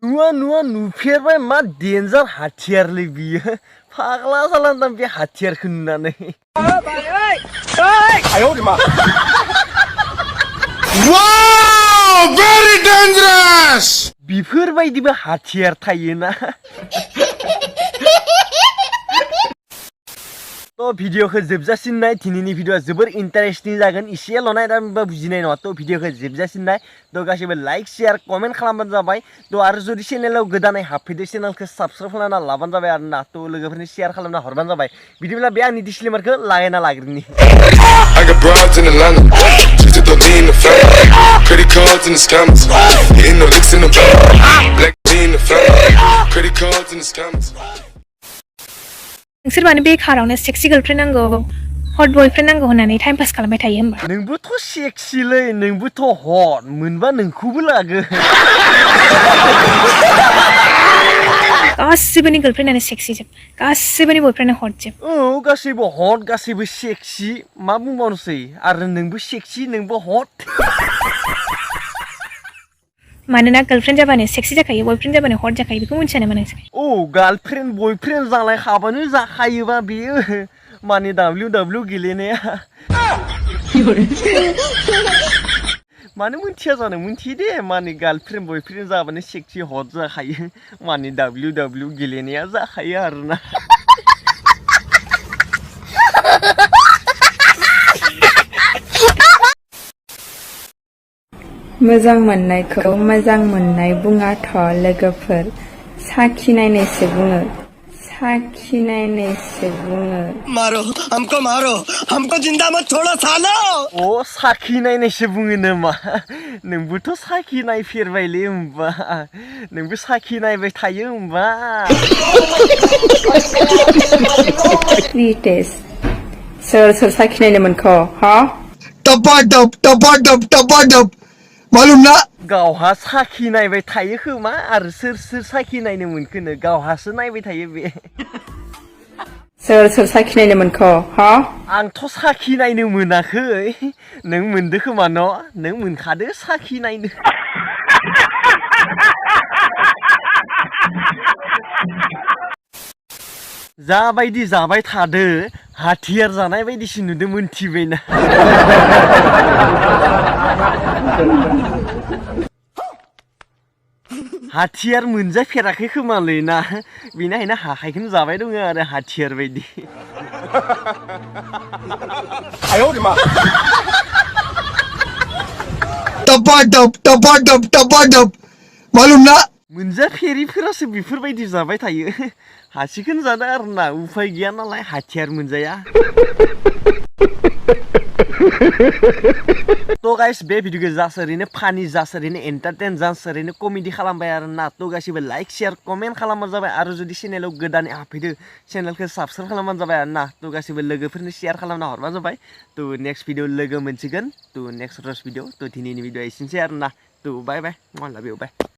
नुआ नुफेरबाय मा डेन्जार हाथियारलै बियो फाग्ला जालांदां बे हाथियारखौ नुनानै Wow, very dangerous. बेफोरबायदिबो हाथियार थायोना तो भिडियोखौ जोबजासिम नाय दिनैनि भिडियोआ जोबोर इन्टारेस्टिं जागोन एसेल' नायनानैबा बुजिनाय नङा तो भिडियोखौ जोबजासिम नाय तो गासैबो लाइक शेयार कमेन्ट खालामबानो जाबाय तो आरो जुदि चेनेलाव गोदानै हाबफैदो चेनेलखौ साबस्क्राइब खालामना लाबानो जाबाय आरोना तो लोगोफोरनि शेयार खालामना हरबानो जाबाय बिदिब्ला बे आंनि डिसक्लेमारखौ लागायना लाग्रोनि I got broads in Atlanta, just to lean the family. Credit cards in the scammers, hitting the licks in the back. Black in the family, credit cards in the scammers. नोंसोर मानो बेखारावनो sexy girlfriend नांगौ hot boyfriend नांगौ होननानै time pass खालामबाय थायो होमबा नोंबोथ' सेक्सिलै नोंबोथ' hot मोनबा नोंखौबो लागो गासिबोनि गार्लफ्रेन्डानो सेक्सि जोब गासिबोनि बयफ्रेन्डा हट जोब औ गासैबो हट गासैबो सेक्सि मा बुंबावनोसै आरो नोंबो सेक्सि नोंबो हट मानोना गार्लफ्रेन्ड जाबानो सेक्सि जाखायो बयफ्रेन्ड जाबानो हट जाखायो बेखौ मिन्थिया नामा नोंसोर औ गार्लफ्रेन्ड बयफ्रेन्ड जालायखाबानो जाखायोबा बेयो माने WW गेलेनाया मानो मिन्थिया जानो मिन्थियो दे माने गार्लफ्रेन्ड बयफ्रेन्ड जाबानो सेक्सि हट जाखायो माने WW गेलेनाया जाखायो आरोना मोजां मोननायखौ मोजां मोननाय बुङाथ' लोगोफोर साखिनायनायसो बुङो मारो हमको जिंदा मत छोड़ो सालो ओ साखिनायनायसो बुङो नामा नोंबोथ' साखिनायफेरबायलै होमबा नोंबो साखिनायबाय थायो होमबा फ्रि टेस्ट सोर साखिनायनो मोनखो हा टपा मालूम ना गावहा साखिनायबाय थायो खोमा आरो सोर साखिनायनो मोनखोनो गावहासो नायबाय थायो बे सोर साखिनायनो मोनखो हा आंथ' साखिनायनो मोनाखै नों मोनदो खोमा न' नों मोनखादो साखिनायनो जाबायदि जाबाय थादो हाथियार जानाय बायदिसो नुदो मोनथिबायना हाथियार मोनजाफेराखै खोमालै ना बेनिखायनो हाखाइखौनो जाबाय दङ आरो हाथियार बायदि टपा मालूम ना मोनजाफेरिफोरासो बेफोरबायदि जाबाय थायो हासिखौनो जादो आरोना उफाय गैया नालाय हाथियार मोनजाया तो गाइस बे भिडियोखौ जास्ट ओरैनो फानि जास्ट ओरैनो एन्टारटेन जास्ट ओरैनो कमेडि खालामबाय आरोना तो गासिबो लाइक शेयार कमेन्ट खालामबानो जाबाय आरो जुदि चेनेलाव गोदानै हाबफैदो चेनेलखौ साबस्क्राइब खालामबानो जाबाय आरोना तो गासिबो लोगोफोरनो शेयार खालामना हरबानो जाबाय तो नेक्स्ट भिडियो लोगो मोनसिगोन तो नेक्स्ट रस भिडियो तो दिनैनि भिडियो एसेनोसै आरोना तो बाय बाय लाभ इउ बाय